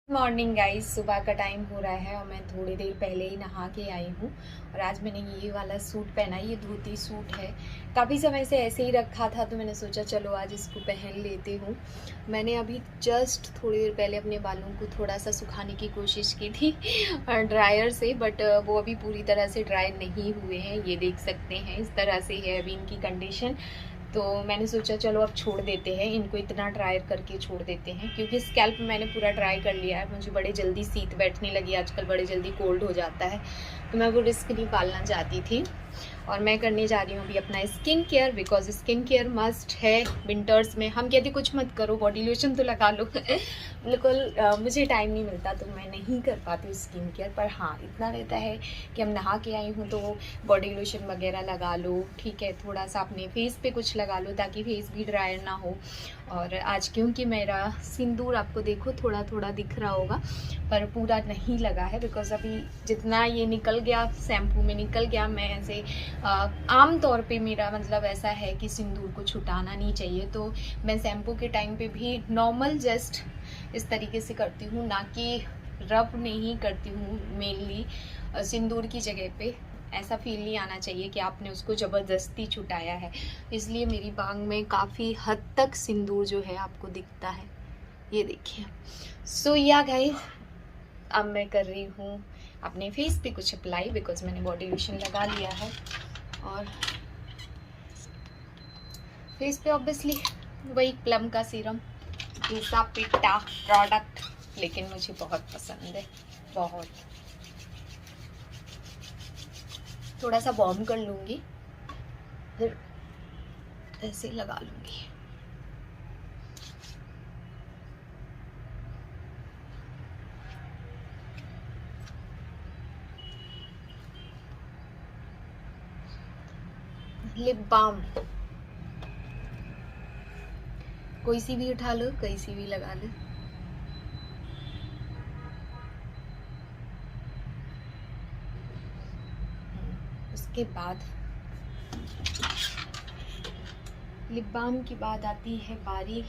Morning guys, सुबह का time हो रहा है और मैं थोड़ी देर पहले ही नहा के आई हूँ। और आज मैंने ये वाला सूट पहना, ये धोती सूट है। काफ़ी समय से ऐसे ही रखा था तो मैंने सोचा चलो आज इसको पहन लेती हूँ। मैंने अभी जस्ट थोड़ी देर पहले अपने बालों को थोड़ा सा सुखाने की कोशिश की थी ड्रायर से, बट वो अभी पूरी तरह से ड्राई नहीं हुए हैं। ये देख सकते हैं इस तरह से है अभी इनकी कंडीशन। तो मैंने सोचा चलो अब छोड़ देते हैं इनको, इतना ड्रायर करके छोड़ देते हैं, क्योंकि स्कैल्प मैंने पूरा ड्राई कर लिया है। मुझे बड़े जल्दी सीत बैठने लगी, आजकल बड़े जल्दी कोल्ड हो जाता है, तो मैं वो रिस्क नहीं पालना चाहती थी। और मैं करने जा रही हूँ अभी अपना skin care, because skin care must है विंटर्स में। हम कहते कुछ मत करो, बॉडी लोशन तो लगा लो बिल्कुल मुझे टाइम नहीं मिलता तो मैं नहीं कर पाती हूँ स्किन केयर। पर हाँ, इतना रहता है कि हम नहा के आई हूँ तो बॉडी लोशन वगैरह लगा लो, ठीक है, थोड़ा सा अपने फेस पे कुछ लगा लो ताकि फेस भी ड्राई ना हो। और आज क्योंकि मेरा सिंदूर आपको देखो थोड़ा थोड़ा दिख रहा होगा पर पूरा नहीं लगा है, बिकॉज अभी जितना ये निकल गया शैम्पू में निकल गया। मैं ऐसे आम तौर पे मेरा मतलब ऐसा है कि सिंदूर को छुटाना नहीं चाहिए, तो मैं शैम्पू के टाइम पे भी नॉर्मल जस्ट इस तरीके से करती हूँ, ना कि रब नहीं करती हूँ मेनली सिंदूर की जगह पे। ऐसा फील नहीं आना चाहिए कि आपने उसको ज़बरदस्ती छुटाया है। इसलिए मेरी बांग में काफ़ी हद तक सिंदूर जो है आपको दिखता है, ये देखिए। सो या गाइस, अब मैं कर रही हूँ अपने फेस पे कुछ अप्लाई, बिकॉज मैंने बॉडी लोशन लगा लिया है। और फेस पे ऑब्वियसली वही प्लम का सीरम, घिसा पिटा प्रोडक्ट, लेकिन मुझे बहुत पसंद है, बहुत। थोड़ा सा वार्म कर लूँगी फिर ऐसे लगा लूँगी। लिप बाम कोई सी भी उठा लो, कोई सी भी लगा लो। उसके बाद लिप बाम की बात आती है बारी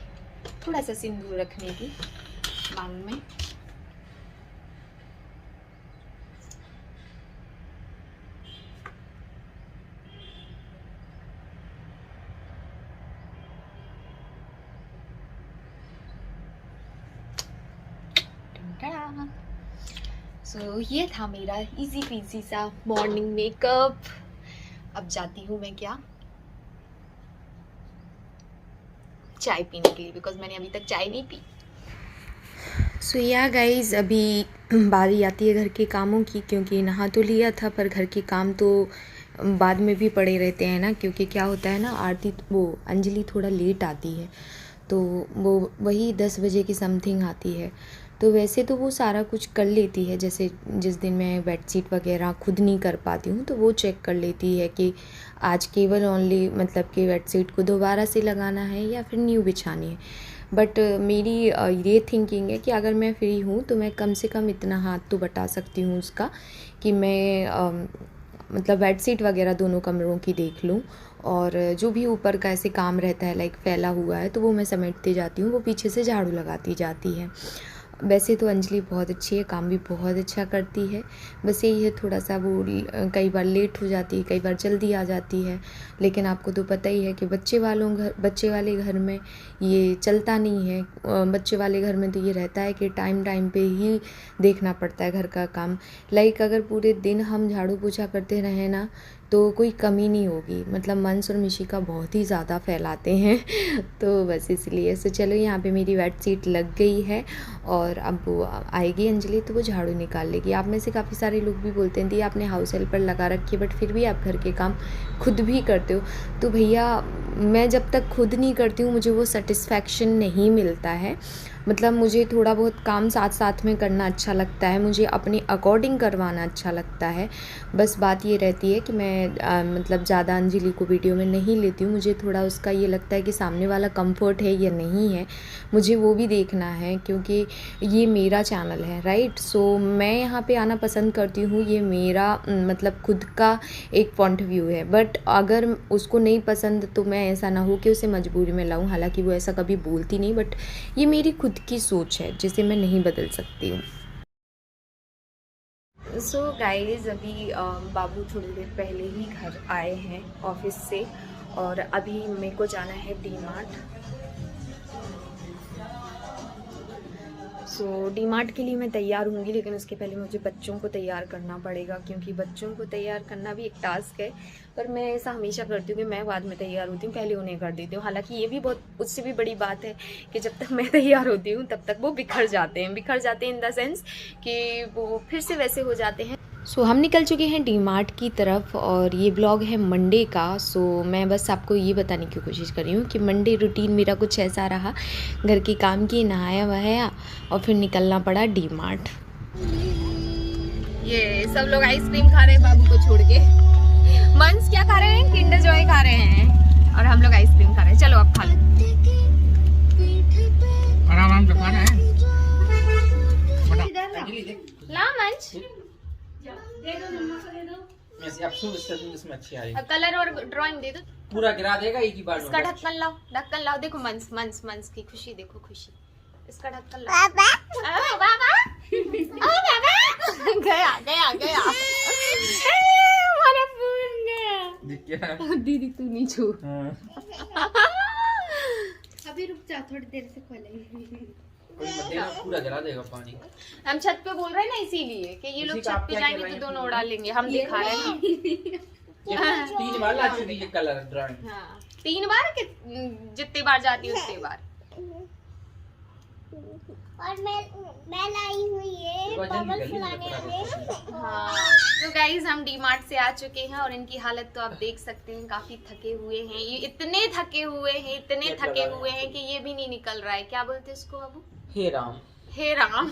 थोड़ा सा सिंदूर रखने की बांग में। सो ये था मेरा इजी पीजी सा मॉर्निंग मेकअप। अब जाती हूँ मैं क्या चाय पीने के लिए, बिकॉज मैंने अभी तक चाय नहीं पी। सो या गाइज, अभी बारी आती है घर के कामों की, क्योंकि नहा तो लिया था पर घर के काम तो बाद में भी पड़े रहते हैं ना। क्योंकि क्या होता है ना, आरती वो अंजलि थोड़ा लेट आती है, तो वो वही 10 बजे की समथिंग आती है। तो वैसे तो वो सारा कुछ कर लेती है, जैसे जिस दिन मैं बेडशीट वगैरह खुद नहीं कर पाती हूँ तो वो चेक कर लेती है कि आज केवल ओनली मतलब कि बेडशीट को दोबारा से लगाना है या फिर न्यू बिछानी है। बट मेरी ये थिंकिंग है कि अगर मैं फ्री हूँ तो मैं कम से कम इतना हाथ तो बटा सकती हूँ उसका कि मैं मतलब बेडशीट वगैरह दोनों कमरों की देख लूँ। और जो भी ऊपर का ऐसे काम रहता है लाइक फैला हुआ है तो वो मैं समेटती जाती हूँ, वो पीछे से झाड़ू लगाती जाती है। वैसे तो अंजलि बहुत अच्छी है, काम भी बहुत अच्छा करती है, बस यही है थोड़ा सा वो कई बार लेट हो जाती है, कई बार जल्दी आ जाती है। लेकिन आपको तो पता ही है कि बच्चे वाले घर में ये चलता नहीं है। बच्चे वाले घर में तो ये रहता है कि टाइम टाइम पे ही देखना पड़ता है घर का काम। लाइक अगर पूरे दिन हम झाड़ू पोछा करते रहें ना तो कोई कमी नहीं होगी, मतलब मंस और मिशिका बहुत ही ज़्यादा फैलाते हैं तो बस इसलिए। सो चलो, यहाँ पे मेरी बेडशीट लग गई है और अब वो आएगी अंजलि तो वो झाड़ू निकाल लेगी। आप में से काफ़ी सारे लोग भी बोलते हैं दी आपने हाउस हेल्पर लगा रखी है बट फिर भी आप घर के काम खुद भी करते हो। तो भैया, मैं जब तक खुद नहीं करती हूँ मुझे वो सेटिस्फैक्शन नहीं मिलता है। मतलब मुझे थोड़ा बहुत काम साथ साथ में करना अच्छा लगता है, मुझे अपने अकॉर्डिंग करवाना अच्छा लगता है। बस बात ये रहती है कि मैं मतलब ज़्यादा अंजलि को वीडियो में नहीं लेती हूँ। मुझे थोड़ा उसका ये लगता है कि सामने वाला कंफर्ट है या नहीं है, मुझे वो भी देखना है, क्योंकि ये मेरा चैनल है, राइट। सो मैं यहाँ पे आना पसंद करती हूँ, ये मेरा मतलब खुद का एक पॉइंट ऑफ व्यू है। बट अगर उसको नहीं पसंद तो मैं ऐसा ना हो कि उसे मजबूरी में लाऊं, हालांकि वो ऐसा कभी बोलती नहीं, बट ये मेरी खुद खुद की सोच है जिसे मैं नहीं बदल सकती हूँ। सो गाइज अभी बाबू थोड़ी देर पहले ही घर आए हैं ऑफिस से और अभी मेरे को जाना है डी-मार्ट। सो डी-मार्ट के लिए मैं तैयार होंगी, लेकिन उसके पहले मुझे बच्चों को तैयार करना पड़ेगा क्योंकि बच्चों को तैयार करना भी एक टास्क है। पर मैं ऐसा हमेशा करती हूँ कि मैं बाद में तैयार होती हूँ, पहले उन्हें कर देती हूँ। हालांकि ये भी बहुत उससे भी बड़ी बात है कि जब तक मैं तैयार होती हूँ तब तक वो बिखर जाते हैं इन द सेंस कि वो फिर से वैसे हो जाते हैं। सो हम निकल चुके हैं डी-मार्ट की तरफ और ये ब्लॉग है मंडे का। सो मैं बस आपको ये बताने की कोशिश कर रही हूँ कि मंडे रूटीन मेरा कुछ ऐसा रहा, घर के काम किए, नहाया वहाया और फिर निकलना पड़ा डी-मार्ट। ये सब लोग आइसक्रीम खा रहे हैं बाबू को छोड़ के। मंस क्या खा रहे हैं? किंडर जॉय खा रहे हैं और हम लोग आइसक्रीम खा रहे हैं। चलो अब खा लो, आराम से खाना है। ला मंच इसमें अच्छी आ रही है। कलर और ड्राइंग दे दो, पूरा गिरा देगा एक ही बार में। इसका ढक्कन लाओ। देखो मंस की खुशी देखो, खुशी। इसका ढक्कन लाओ। बाबा गया हमारा फोन गया। दीदी तू नहीं छू। अभी रुक जा, थोड़ी देर से खोलेंगे। पूरा जला देगा पानी। हम छत पे बोल रहे हैं ना, इसीलिए कि ये लोग छत पे जाएंगे तो दोनों उड़ा लेंगे। हम दिखा रहे हैं ना। 3 बार ला चुकी है कलर ड्राइंग। हाँ 3 बार कि जितनी बार जाती है उतनी बार। और मैं लाई हुई है बबल फुलाने वाले। हाँ तो गाइज हम डी-मार्ट से आ चुके हैं और इनकी हालत तो आप देख सकते हैं, काफी थके हुए हैं। ये इतने थके हुए हैं कि ये भी नहीं निकल रहा है। क्या बोलते हैं उसको बाबू? हे राम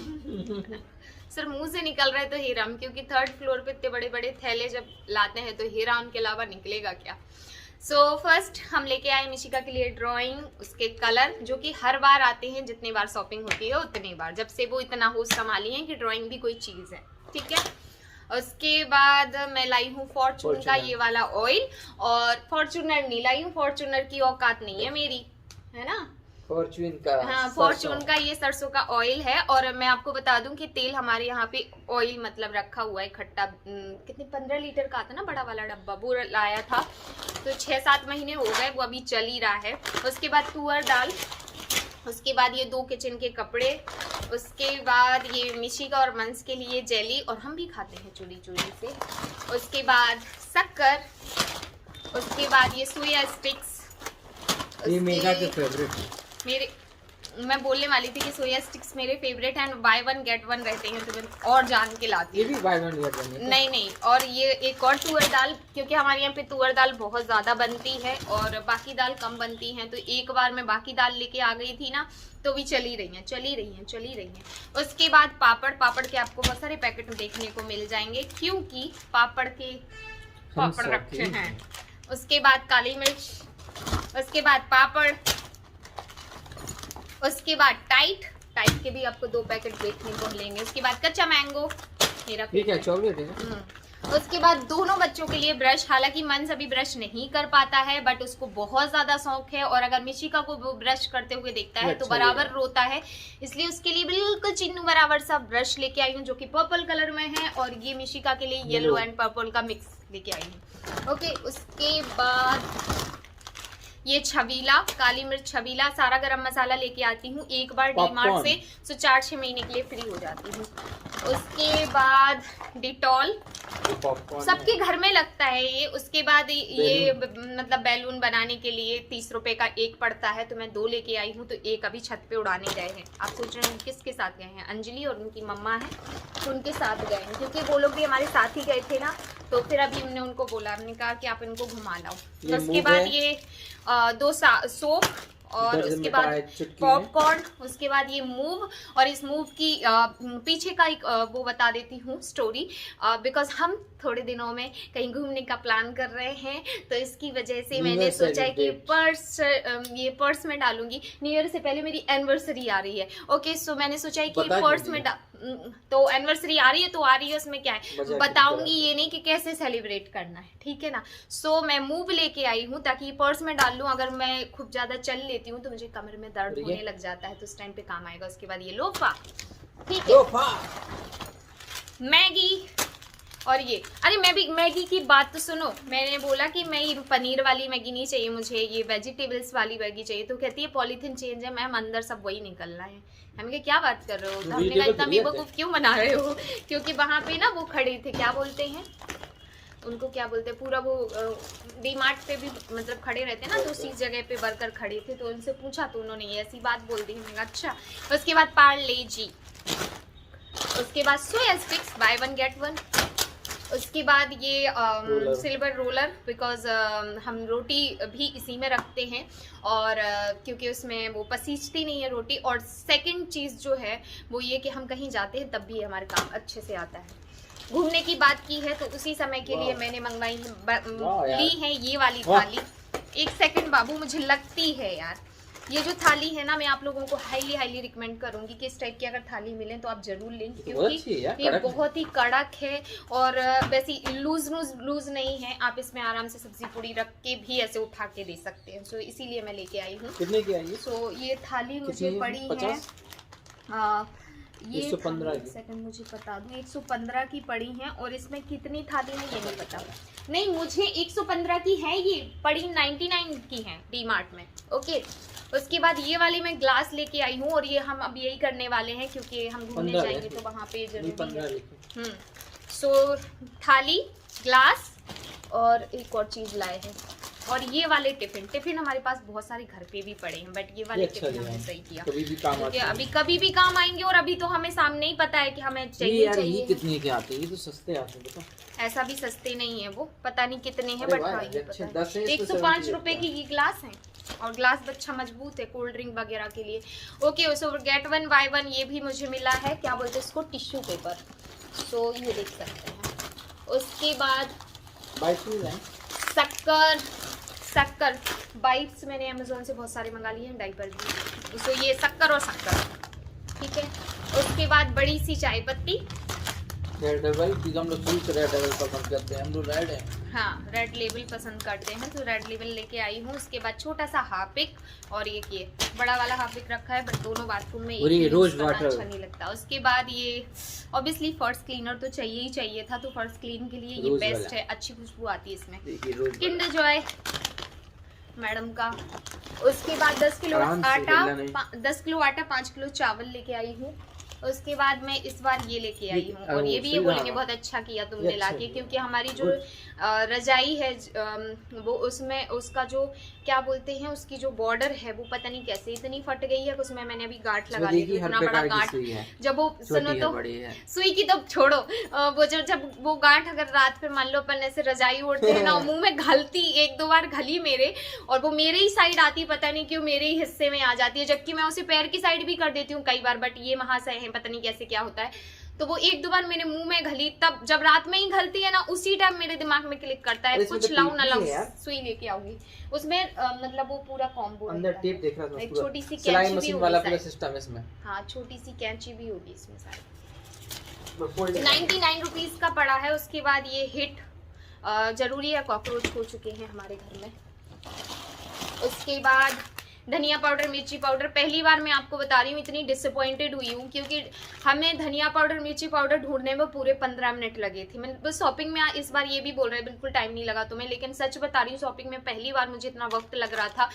सर मुंह से निकल रहा है तो हे राम, क्योंकि 3rd फ्लोर पे इतने बड़े बड़े थैले जब लाते हैं तो हे राम के अलावा निकलेगा क्या। सो फर्स्ट हम लेके आए मिशिका के लिए ड्राइंग, उसके कलर जो कि हर बार आते हैं, जितनी बार शॉपिंग होती है उतनी बार, जब से वो इतना होश संभाली है कि ड्राइंग भी कोई चीज़ है, ठीक है। उसके बाद मैं लाई हूँ फॉर्चून का ये वाला ऑयल, और फॉर्चूनर नहीं लाई हूँ, फॉर्चूनर की औकात नहीं है मेरी, है ना। फॉर्चून का, हाँ फॉर्चून का ये सरसों का ऑयल है। और मैं आपको बता दूं कि तेल हमारे यहाँ पे ऑयल मतलब रखा हुआ है इकट्ठा, कितने 15 लीटर का आता ना बड़ा वाला डब्बा, वो लाया था तो 6-7 महीने हो गए, वो अभी चल ही रहा है। उसके बाद तुअर दाल, उसके बाद ये 2 किचन के कपड़े, उसके बाद ये मिशिका और मंस के लिए जेली, और हम भी खाते हैं चूड़ी से। उसके बाद शक्कर, उसके बाद ये सोया स्टिक्स, ये मेरा के फेवरेट मैं बोलने वाली थी कि सोया स्टिक्स मेरे फेवरेट हैं, बाय 1 गेट 1 रहते हैं तो मैं और जान के लाती हूँ। ये भी बाय 1 गेट 1 है? नहीं, और ये एक और तुअर दाल, क्योंकि हमारे यहाँ पे तुअर दाल बहुत ज़्यादा बनती है और बाकी दाल कम बनती हैं, तो एक बार मैं बाकी दाल लेके आ गई थी ना, तो भी चली रही हैं। उसके बाद पापड़ के आपको बहुत सारे पैकेट देखने को मिल जाएंगे, क्योंकि पापड़ रखे हैं। उसके बाद काली मिर्च, उसके बाद पापड़, उसके बाद टाइट के भी आपको 2 पैकेट देखने को मिलेंगे। उसके बाद कच्चा मैंगो, मेरा ये क्या चॉकलेट है। उसके बाद दोनों बच्चों के लिए ब्रश, हालांकि मंस अभी ब्रश नहीं कर पाता है बट उसको बहुत ज्यादा शौक है, और अगर मिशिका को वो ब्रश करते हुए देखता है तो बराबर रोता है, इसलिए उसके लिए बिल्कुल चिन्नू बराबर सा ब्रश लेके आई हूँ जो कि पर्पल कलर में है, और ये मिशिका के लिए येलो एंड पर्पल का मिक्स लेके आई हूँ। ओके, उसके बाद ये छबीला, काली मिर्च छबीला, सारा गरम मसाला लेके आती हूँ एक बार डी-मार्ट से, तो 4-6 महीने के लिए फ्री हो जाती हूँ। उसके बाद डिटॉल, सबके घर में लगता है ये। उसके बाद ये मतलब बैलून बनाने के लिए 30 रुपए का एक पड़ता है, तो मैं 2 लेके आई हूँ, तो एक अभी छत पे उड़ाने गए हैं। आप सोच रहे हैं किसके साथ गए हैं? अंजलि और उनकी मम्मा है, तो उनके साथ गए हैं, क्योंकि वो लोग भी हमारे साथ ही गए थे ना, तो फिर अभी हमने उनको बोला, हमने कहा कि आप इनको घुमा लाओ। उसके बाद ये 2 सोप, और उसके बाद पॉपकॉर्न, उसके बाद ये मूव, और इस मूव की पीछे का एक वो बता देती हूँ स्टोरी, बिकॉज हम थोड़े दिनों में कहीं घूमने का प्लान कर रहे हैं, तो इसकी वजह से मैंने सोचा है कि ये पर्स में डालूंगी। न्यू ईयर से पहले मेरी एनिवर्सरी आ रही है, ओके, सो मैंने सोचा है कि पर्स में तो एनिवर्सरी आ रही है तो आ रही है, उसमें क्या है बताऊंगी, ये नहीं कि कैसे सेलिब्रेट करना है, ठीक है ना। सो मैं मूव लेके आई हूँ ताकि पर्स में डाल लूँ, अगर मैं खूब ज्यादा चल लेती हूँ तो मुझे कमर में दर्द होने लग जाता है, तो उस टाइम पे काम आएगा। उसके बाद ये लोफा, ठीक है, मैगी, और ये अरे मैं भी मैगी की बात तो सुनो, मैंने बोला कि मैं ये पनीर वाली मैगी नहीं चाहिए मुझे, ये वेजिटेबल्स वाली मैगी चाहिए, तो कहती है पॉलीथीन चेंज है मैम, अंदर सब वही निकलना है। हमने कहा क्या बात कर रहे हो, तो हमने कहा इतना बेवकूफ क्यों बना रहे हो, क्योंकि वहां पे ना वो खड़े थे, क्या बोलते हैं उनको, क्या बोलते हैं, पूरा वो डीमार्ट पे भी मतलब खड़े रहते हैं ना, तो उसी जगह पे वर्कर खड़े थे, तो उनसे पूछा तो उन्होंने ये ऐसी बात बोल दी। मैंने कहा अच्छा। उसके बाद पार्ले जी, उसके बाद सोया स्टिक्स बाय 1 गेट 1, उसके बाद ये सिल्वर रोलर, बिकॉज हम रोटी भी इसी में रखते हैं, और क्योंकि उसमें वो पसीजती नहीं है रोटी, और सेकंड चीज़ जो है वो ये कि हम कहीं जाते हैं तब भी हमारे काम अच्छे से आता है। घूमने की बात की है तो उसी समय के लिए मैंने मंगवाई ली है ये वाली थाली। एक सेकंड बाबू, मुझे लगती है यार ये जो थाली है ना, मैं आप लोगों को हाईली रिकमेंड करूंगी कि इस टाइप की अगर थाली मिले तो आप जरूर लें, क्योंकि ये बहुत ही कड़क है और वैसी लूज नहीं है, आप इसमें आराम से सब्जी पूरी रख के भी ऐसे उठा के दे सकते हैं। सो इसीलिए मैं लेके आई हूँ। कितने की आई है? सो ये थाली मुझे पड़ी है ये 115 की, सेकंड मुझे बता दूं, 115 की पड़ी है, और इसमें कितनी थाली है ये नहीं पता, नहीं मुझे 115 की है, ये पड़ी 99 की है डीमार्ट में, ओके। उसके बाद ये वाली मैं ग्लास लेके आई हूँ, और ये हम अब यही करने वाले हैं क्योंकि हम घूमने जाएंगे तो वहाँ पे जरूरी है। सो थाली, ग्लास और एक और चीज लाए हैं, और ये वाले टिफिन हमारे पास बहुत सारे घर पे भी पड़े हैं, बट ये वाले टिफिन हमने सही किया, कभी भी काम आते हैं। अभी कभी भी काम आएंगे, और अभी तो हमें सामने ही पता है कि हमें चाहिए यार, चाहिए। ये कितने के आते हैं? ये तो सस्ते आते हैं, बताओ। ऐसा भी सस्ते नहीं है, वो पता नहीं कितने हैं, बट हाँ ये पता है 105 तो रुपए की ये ग्लास है, और ग्लास अच्छा मजबूत है कोल्ड ड्रिंक वगैरह के लिए, ओके। सो गेट 1 बाय 1 ये भी मुझे मिला है, क्या बोलते हैं इसको, टिश्यू पेपर, सो ये देख सकते हैं। उसके बाद शक्कर बाइट्स मैंने अमेजोन से बहुत सारे मंगा लिए हैं, डाइपर भी, सो ये शक्कर और शक्कर, ठीक है। उसके बाद बड़ी सी चाय पत्ती, रेड लेबल, क्योंकि हम लोग फुल रेड लेबल पसंद करते हैं, हम लोग रेड है, हाँ रेड लेबल पसंद करते हैं, तो रेड लेबल लेके आई हूँ। उसके बाद छोटा सा हार्पिक, और ये बड़ा वाला हार्पिक रखा है, बट दोनों बाथरूम में एक रोज वाटर अच्छा नहीं लगता। उसके बाद ये ऑब्वियसली फर्श क्लीनर तो चाहिए ही चाहिए था, तो फर्श क्लीन के लिए ये बेस्ट है, अच्छी खुशबू आती है इसमें, किंडर जॉय मैडम का। उसके बाद 10 किलो आटा 5 किलो चावल लेके आई हूँ। उसके बाद मैं इस बार ये लेके आई हूँ, और ये भी ये बोलेंगे बहुत अच्छा किया तुमने लाके, क्योंकि हमारी जो रजाई है वो उसमें उसका जो क्या बोलते हैं उसकी जो बॉर्डर है वो पता नहीं कैसे इतनी फट गई है, उसमें मैंने अभी गांठ लगा ली, इतना बड़ा गांठ, जब वो सुनो तो सुई की तो छोड़ो, वो जब वो गांठ अगर रात पे मान लो अपन ऐसे रजाई ओढ़ते हैं ना, मुंह में घलती 1-2 बार घली मेरे, और वो मेरे ही साइड आती, पता नहीं क्यों मेरे ही हिस्से में आ जाती है, जबकि मैं उसे पैर की साइड भी कर देती हूँ कई बार, बट ये महाशय है पता नहीं कैसे क्या होता है, तो वो 1-2 बार मेरे मुंह में घली, तब जब रात में ही घलती है ना उसी टाइम मेरे दिमाग में क्लिक करता है कुछ लाऊं ना लाऊं, सुई लेके आऊंगी उसमें, मतलब वो पूरा कॉम्बो अंदर टेप देख रहा था, एक छोटी सी कैंची भी वाला पूरा सिस्टम इसमें, हाँ छोटी सी कैंची भी होगी इसमें सारी, 99 रुपीज का पड़ा है। उसके बाद ये हिट जरूरी है, कॉकरोच हो चुके हैं हमारे घर में। उसके बाद धनिया पाउडर, मिर्ची पाउडर, पहली बार मैं आपको बता रही हूँ इतनी डिसअपॉइंटेड हुई हूँ, क्योंकि हमें धनिया पाउडर मिर्ची पाउडर ढूंढने में पूरे 15 मिनट लगे थे। मैं बस शॉपिंग में इस बार ये भी बोल रहे हैं बिल्कुल टाइम नहीं लगा तुम्हें, लेकिन सच बता रही हूँ शॉपिंग में पहली बार मुझे इतना वक्त लग रहा था।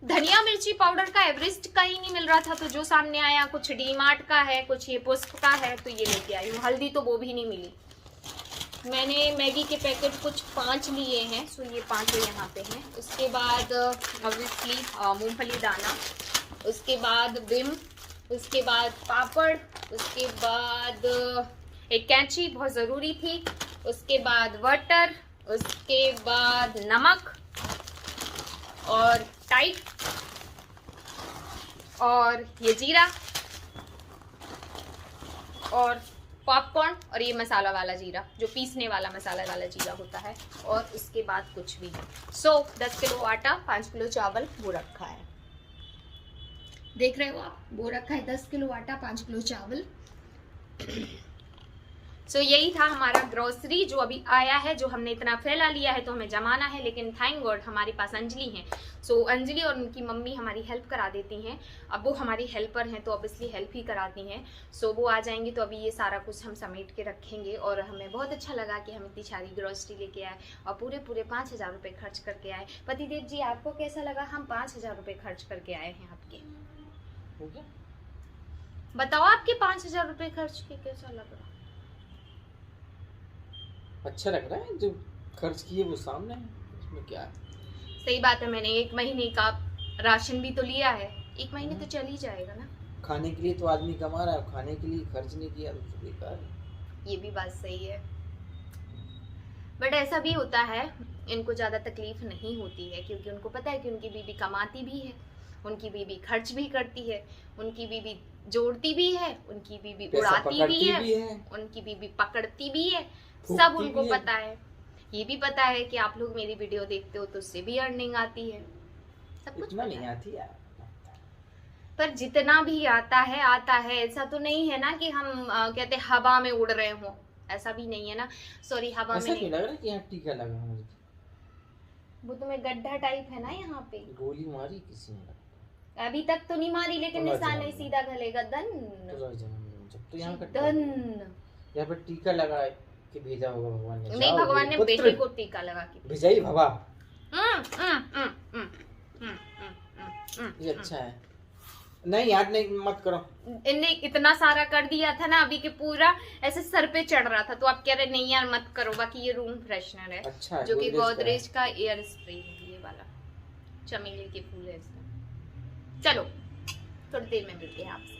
धनिया मिर्ची पाउडर का एवरेस्ट का ही नहीं मिल रहा था, तो जो सामने आया कुछ डीमार्ट का है, कुछ ये पुष्प का है, तो ये लेके आई हूँ। हल्दी तो वो भी नहीं मिली। मैंने मैगी के पैकेट कुछ 5 लिए हैं, सो ये 5 यहाँ पे हैं। उसके बाद ऑब्वियसली मूंगफली दाना, उसके बाद विम, उसके बाद पापड़, उसके बाद एक कैंची बहुत ज़रूरी थी, उसके बाद वाटर, उसके बाद नमक और टाइट, और ये जीरा और पॉपकॉर्न, और ये मसाला वाला जीरा जो पीसने वाला मसाला वाला जीरा होता है, और उसके बाद कुछ भी नहीं। सो 10 किलो आटा, 5 किलो चावल वो रखा है, देख रहे हो आप, वो रखा है 10 किलो आटा 5 किलो चावल। सो यही था हमारा ग्रोसरी जो अभी आया है, जो हमने इतना फैला लिया है तो हमें जमाना है, लेकिन थैंक गॉड हमारे पास अंजलि है। सो अंजलि और उनकी मम्मी हमारी हेल्प करा देती हैं। अब वो हमारी हेल्पर हैं तो ऑब्वियसली हेल्प ही कराती हैं। सो वो आ जाएंगी तो अभी ये सारा कुछ हम समेट के रखेंगे। और हमें बहुत अच्छा लगा कि हम इतनी सारी ग्रोसरी लेके आए और पूरे 5,000 रुपये खर्च करके आए। पतिदेव जी आपको कैसा लगा? हम 5,000 रुपये खर्च करके आए हैं आपके। हो गया? बताओ आपके 5,000 रुपये खर्च के कैसा लग रहा? अच्छा लग रहा है, जो खर्च किए वो सामने है, इसमें क्या है। सही बात है, मैंने 1 महीने का राशन भी तो लिया है। 1 महीने तो चल ही जाएगा ना। खाने के लिए तो आदमी कमा रहा है, खाने के लिए खर्च नहीं किया तो बेकार है। ये भी बात सही है, बट ऐसा भी होता है, इनको ज़्यादा तकलीफ नहीं होती है क्योंकि उनको पता है कि उनकी बीवी कमाती भी है, उनकी बीवी खर्च भी करती है, उनकी बीवी जोड़ती भी है, उनकी बीवी उड़ाती भी है, उनकी बीवी पकड़ती भी है, सब उनको पता है। ये भी पता है कि आप लोग मेरी वीडियो देखते हो तो उससे भी अर्निंग आती है, सब कुछ इतना नहीं आती यार, पर जितना भी आता है। ऐसा तो नहीं है ना कि हम कहते हवा में उड़ रहे हो, ऐसा भी नहीं है ना। सॉरी, हवा में नहीं लग रहा है कि यहाँ टीका लगा है मुझे। वो तुम्हें गड्ढा टाइप है ना यहाँ पे। गोली मारी किसी ने? अभी तक तो नहीं मारी, लेकिन निशान नहीं सीधा गलेगा। दन तो यहाँ पर टीका लगा के भेजा होगा भगवान ने। नहीं, भगवान ने बेटे को टीका लगा के भेजाई बाबा। ये अच्छा है। नहीं यार, नहीं मत करो। इनने इतना सारा कर दिया था ना अभी के पूरा ऐसे सर पे चढ़ रहा था, तो आप कह रहे नहीं यार मत करो। बाकी ये रूम फ्रेशनर है, अच्छा है, जो कि गोदरेज का एयर स्प्रे है, ये वाला चमेली के फूल है इसका। चलो थोड़ी देर में मिलते हैं आपसे।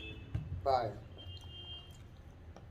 बाय।